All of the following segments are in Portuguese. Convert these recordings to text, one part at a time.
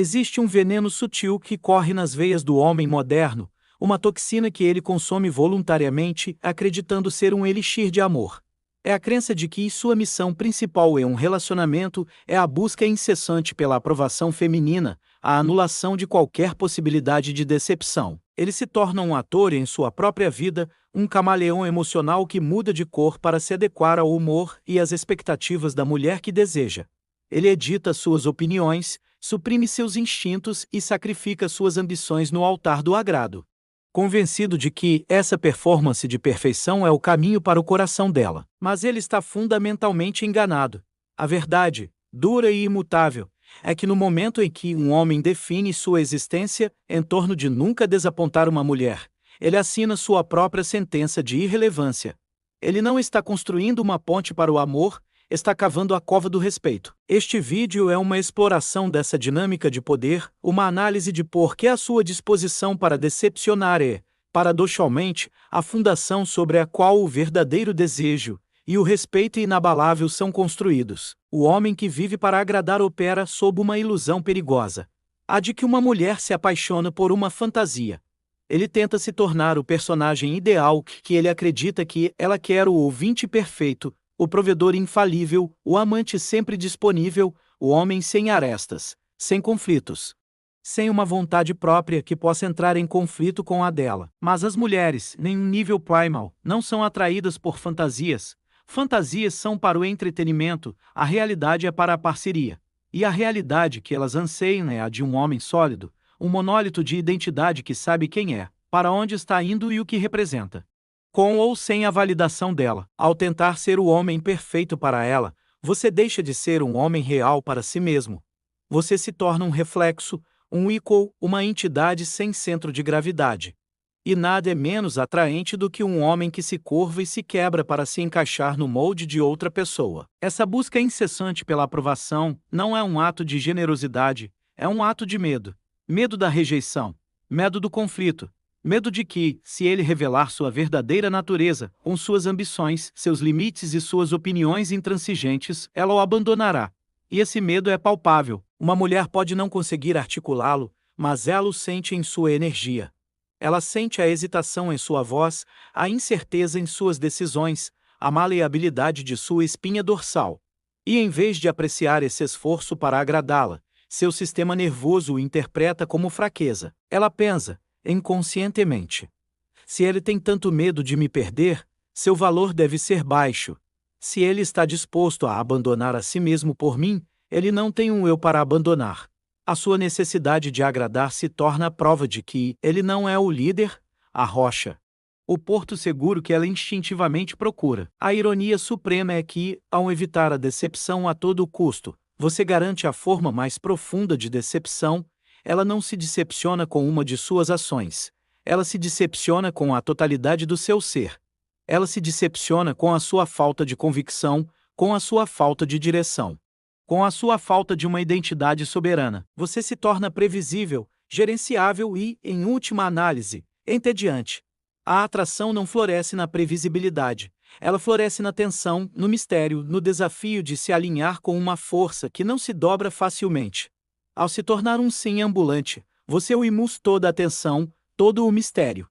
Existe um veneno sutil que corre nas veias do homem moderno, uma toxina que ele consome voluntariamente, acreditando ser um elixir de amor. É a crença de que sua missão principal em um relacionamento é a busca incessante pela aprovação feminina, a anulação de qualquer possibilidade de decepção. Ele se torna um ator em sua própria vida, um camaleão emocional que muda de cor para se adequar ao humor e às expectativas da mulher que deseja. Ele edita suas opiniões, suprime seus instintos e sacrifica suas ambições no altar do agrado. Convencido de que essa performance de perfeição é o caminho para o coração dela. Mas ele está fundamentalmente enganado. A verdade, dura e imutável, é que no momento em que um homem define sua existência em torno de nunca desapontar uma mulher, ele assina sua própria sentença de irrelevância. Ele não está construindo uma ponte para o amor, está cavando a cova do respeito. Este vídeo é uma exploração dessa dinâmica de poder, uma análise de por que a sua disposição para decepcionar é, paradoxalmente, a fundação sobre a qual o verdadeiro desejo e o respeito inabalável são construídos. O homem que vive para agradar opera sob uma ilusão perigosa, a de que uma mulher se apaixona por uma fantasia. Ele tenta se tornar o personagem ideal que ele acredita que ela quer, o ouvinte perfeito, o provedor infalível, o amante sempre disponível, o homem sem arestas, sem conflitos, sem uma vontade própria que possa entrar em conflito com a dela. Mas as mulheres, em um nível primal, não são atraídas por fantasias. Fantasias são para o entretenimento, a realidade é para a parceria. E a realidade que elas anseiam é a de um homem sólido, um monólito de identidade que sabe quem é, para onde está indo e o que representa. Com ou sem a validação dela, ao tentar ser o homem perfeito para ela, você deixa de ser um homem real para si mesmo. Você se torna um reflexo, um equal, uma entidade sem centro de gravidade. E nada é menos atraente do que um homem que se curva e se quebra para se encaixar no molde de outra pessoa. Essa busca incessante pela aprovação não é um ato de generosidade, é um ato de medo. Medo da rejeição, medo do conflito. Medo de que, se ele revelar sua verdadeira natureza, com suas ambições, seus limites e suas opiniões intransigentes, ela o abandonará. E esse medo é palpável. Uma mulher pode não conseguir articulá-lo, mas ela o sente em sua energia. Ela sente a hesitação em sua voz, a incerteza em suas decisões, a maleabilidade de sua espinha dorsal. E em vez de apreciar esse esforço para agradá-la, seu sistema nervoso o interpreta como fraqueza. Ela pensa, inconscientemente: se ele tem tanto medo de me perder, seu valor deve ser baixo. Se ele está disposto a abandonar a si mesmo por mim, ele não tem um eu para abandonar. A sua necessidade de agradar se torna a prova de que ele não é o líder, a rocha, o porto seguro que ela instintivamente procura. A ironia suprema é que, ao evitar a decepção a todo custo, você garante a forma mais profunda de decepção. Ela não se decepciona com uma de suas ações. Ela se decepciona com a totalidade do seu ser. Ela se decepciona com a sua falta de convicção, com a sua falta de direção, com a sua falta de uma identidade soberana. Você se torna previsível, gerenciável e, em última análise, entediante. A atração não floresce na previsibilidade. Ela floresce na tensão, no mistério, no desafio de se alinhar com uma força que não se dobra facilmente. Ao se tornar um sim ambulante, você o imuz toda a atenção, todo o mistério,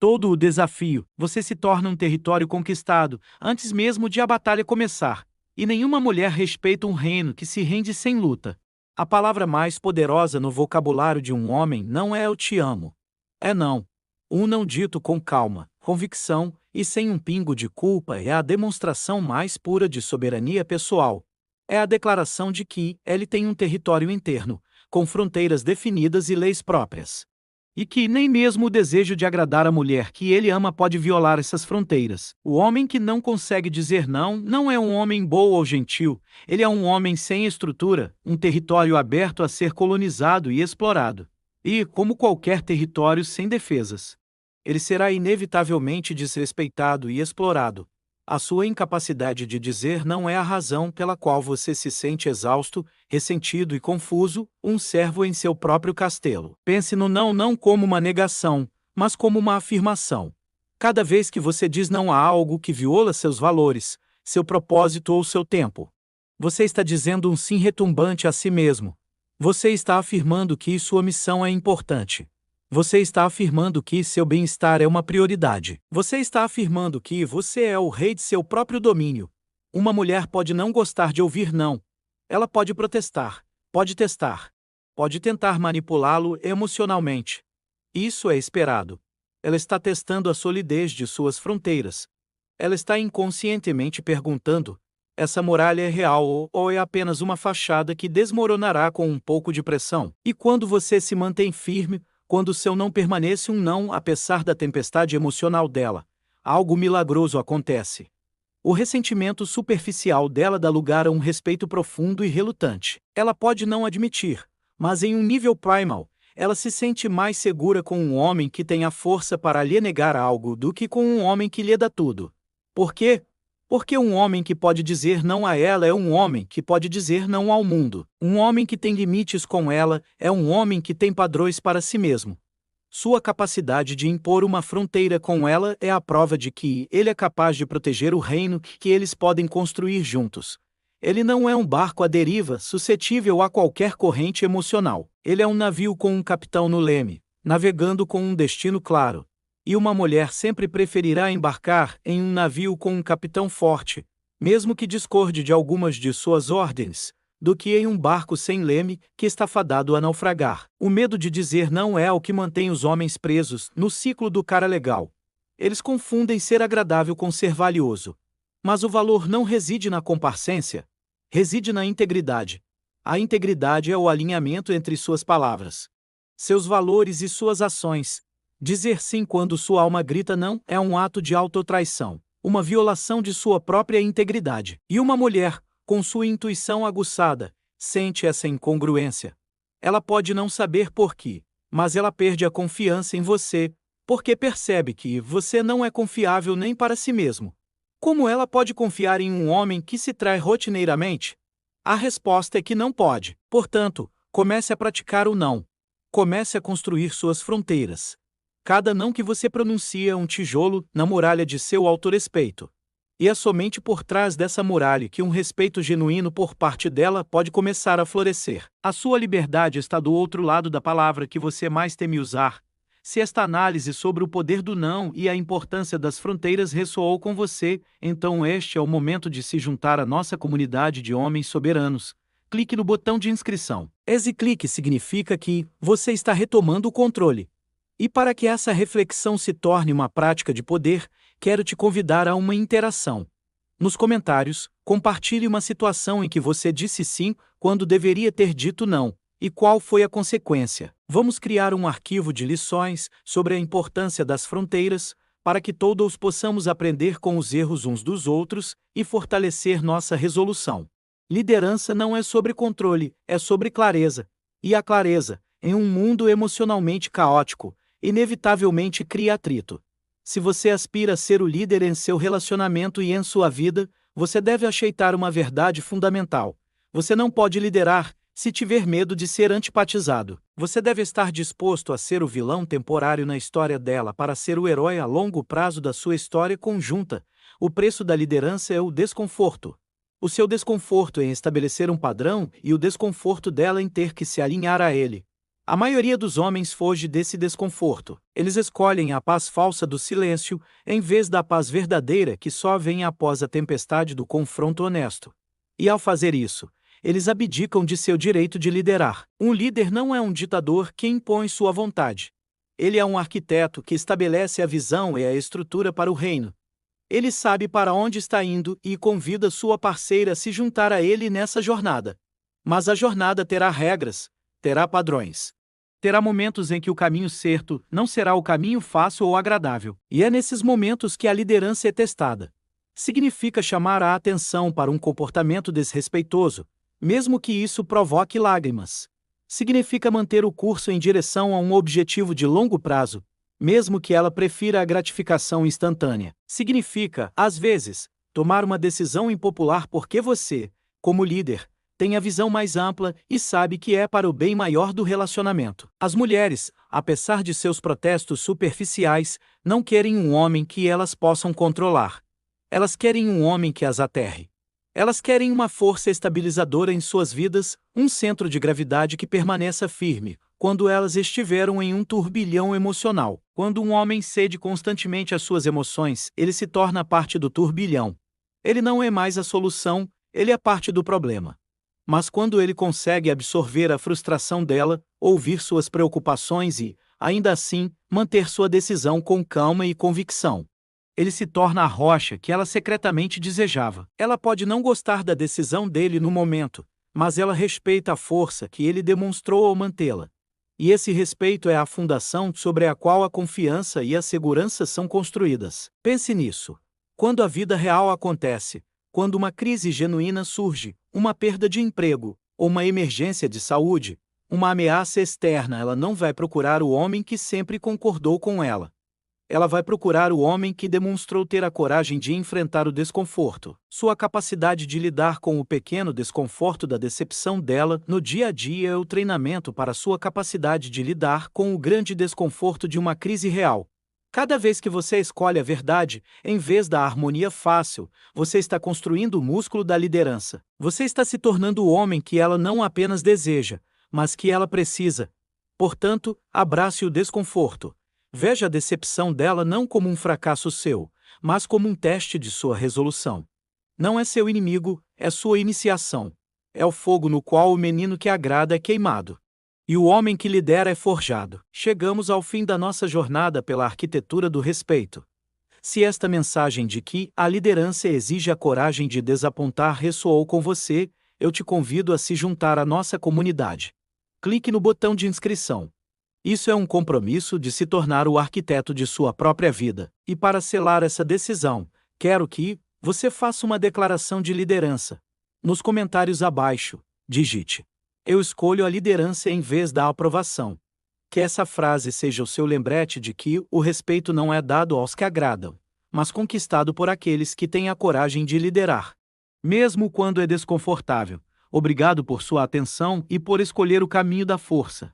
todo o desafio. Você se torna um território conquistado, antes mesmo de a batalha começar. E nenhuma mulher respeita um reino que se rende sem luta. A palavra mais poderosa no vocabulário de um homem não é eu te amo. É não. Um não dito com calma, convicção e sem um pingo de culpa é a demonstração mais pura de soberania pessoal. É a declaração de que ele tem um território interno, com fronteiras definidas e leis próprias. E que nem mesmo o desejo de agradar a mulher que ele ama pode violar essas fronteiras. O homem que não consegue dizer não, não é um homem bom ou gentil, ele é um homem sem estrutura, um território aberto a ser colonizado e explorado. E, como qualquer território sem defesas, ele será inevitavelmente desrespeitado e explorado. A sua incapacidade de dizer não é a razão pela qual você se sente exausto, ressentido e confuso, um servo em seu próprio castelo. Pense no não como uma negação, mas como uma afirmação. Cada vez que você diz não a algo que viola seus valores, seu propósito ou seu tempo, você está dizendo um sim retumbante a si mesmo. Você está afirmando que sua missão é importante. Você está afirmando que seu bem-estar é uma prioridade. Você está afirmando que você é o rei de seu próprio domínio. Uma mulher pode não gostar de ouvir não. Ela pode protestar, pode testar, pode tentar manipulá-lo emocionalmente. Isso é esperado. Ela está testando a solidez de suas fronteiras. Ela está inconscientemente perguntando: essa muralha é real ou é apenas uma fachada que desmoronará com um pouco de pressão? E quando você se mantém firme, quando seu não permanece um não apesar da tempestade emocional dela, algo milagroso acontece. O ressentimento superficial dela dá lugar a um respeito profundo e relutante. Ela pode não admitir, mas em um nível primal, ela se sente mais segura com um homem que tem a força para lhe negar algo do que com um homem que lhe dá tudo. Por quê? Porque um homem que pode dizer não a ela é um homem que pode dizer não ao mundo. Um homem que tem limites com ela é um homem que tem padrões para si mesmo. Sua capacidade de impor uma fronteira com ela é a prova de que ele é capaz de proteger o reino que eles podem construir juntos. Ele não é um barco à deriva, suscetível a qualquer corrente emocional. Ele é um navio com um capitão no leme, navegando com um destino claro. E uma mulher sempre preferirá embarcar em um navio com um capitão forte, mesmo que discorde de algumas de suas ordens, do que em um barco sem leme que está fadado a naufragar. O medo de dizer não é o que mantém os homens presos no ciclo do cara legal. Eles confundem ser agradável com ser valioso. Mas o valor não reside na comparcência, reside na integridade. A integridade é o alinhamento entre suas palavras, seus valores e suas ações. Dizer sim quando sua alma grita não é um ato de autotraição, uma violação de sua própria integridade. E uma mulher, com sua intuição aguçada, sente essa incongruência. Ela pode não saber por quê, mas ela perde a confiança em você, porque percebe que você não é confiável nem para si mesmo. Como ela pode confiar em um homem que se trai rotineiramente? A resposta é que não pode. Portanto, comece a praticar o não. Comece a construir suas fronteiras. Cada não que você pronuncia é um tijolo na muralha de seu autorrespeito. E é somente por trás dessa muralha que um respeito genuíno por parte dela pode começar a florescer. A sua liberdade está do outro lado da palavra que você mais teme usar. Se esta análise sobre o poder do não e a importância das fronteiras ressoou com você, então este é o momento de se juntar à nossa comunidade de homens soberanos. Clique no botão de inscrição. Esse clique significa que você está retomando o controle. E para que essa reflexão se torne uma prática de poder, quero te convidar a uma interação. Nos comentários, compartilhe uma situação em que você disse sim quando deveria ter dito não, e qual foi a consequência. Vamos criar um arquivo de lições sobre a importância das fronteiras, para que todos possamos aprender com os erros uns dos outros e fortalecer nossa resolução. Liderança não é sobre controle, é sobre clareza. E a clareza, em um mundo emocionalmente caótico, inevitavelmente cria atrito. Se você aspira a ser o líder em seu relacionamento e em sua vida, você deve aceitar uma verdade fundamental. Você não pode liderar se tiver medo de ser antipatizado. Você deve estar disposto a ser o vilão temporário na história dela para ser o herói a longo prazo da sua história conjunta. O preço da liderança é o desconforto. O seu desconforto em estabelecer um padrão e o desconforto dela em ter que se alinhar a ele. A maioria dos homens foge desse desconforto. Eles escolhem a paz falsa do silêncio, em vez da paz verdadeira que só vem após a tempestade do confronto honesto. E ao fazer isso, eles abdicam de seu direito de liderar. Um líder não é um ditador que impõe sua vontade. Ele é um arquiteto que estabelece a visão e a estrutura para o reino. Ele sabe para onde está indo e convida sua parceira a se juntar a ele nessa jornada. Mas a jornada terá regras, terá padrões. Terá momentos em que o caminho certo não será o caminho fácil ou agradável. E é nesses momentos que a liderança é testada. Significa chamar a atenção para um comportamento desrespeitoso, mesmo que isso provoque lágrimas. Significa manter o curso em direção a um objetivo de longo prazo, mesmo que ela prefira a gratificação instantânea. Significa, às vezes, tomar uma decisão impopular porque você, como líder, tem a visão mais ampla e sabe que é para o bem maior do relacionamento. As mulheres, apesar de seus protestos superficiais, não querem um homem que elas possam controlar. Elas querem um homem que as aterre. Elas querem uma força estabilizadora em suas vidas, um centro de gravidade que permaneça firme, quando elas estiveram em um turbilhão emocional. Quando um homem cede constantemente às suas emoções, ele se torna parte do turbilhão. Ele não é mais a solução, ele é parte do problema. Mas quando ele consegue absorver a frustração dela, ouvir suas preocupações e, ainda assim, manter sua decisão com calma e convicção, ele se torna a rocha que ela secretamente desejava. Ela pode não gostar da decisão dele no momento, mas ela respeita a força que ele demonstrou ao mantê-la. E esse respeito é a fundação sobre a qual a confiança e a segurança são construídas. Pense nisso. Quando a vida real acontece, quando uma crise genuína surge, uma perda de emprego, ou uma emergência de saúde, uma ameaça externa, ela não vai procurar o homem que sempre concordou com ela. Ela vai procurar o homem que demonstrou ter a coragem de enfrentar o desconforto. Sua capacidade de lidar com o pequeno desconforto da decepção dela no dia a dia é o treinamento para sua capacidade de lidar com o grande desconforto de uma crise real. Cada vez que você escolhe a verdade, em vez da harmonia fácil, você está construindo o músculo da liderança. Você está se tornando o homem que ela não apenas deseja, mas que ela precisa. Portanto, abrace o desconforto. Veja a decepção dela não como um fracasso seu, mas como um teste de sua resolução. Não é seu inimigo, é sua iniciação. É o fogo no qual o menino que agrada é queimado. E o homem que lidera é forjado. Chegamos ao fim da nossa jornada pela arquitetura do respeito. Se esta mensagem de que a liderança exige a coragem de desapontar ressoou com você, eu te convido a se juntar à nossa comunidade. Clique no botão de inscrição. Isso é um compromisso de se tornar o arquiteto de sua própria vida. E para selar essa decisão, quero que você faça uma declaração de liderança. Nos comentários abaixo, digite: eu escolho a liderança em vez da aprovação. Que essa frase seja o seu lembrete de que o respeito não é dado aos que agradam, mas conquistado por aqueles que têm a coragem de liderar. Mesmo quando é desconfortável. Obrigado por sua atenção e por escolher o caminho da força.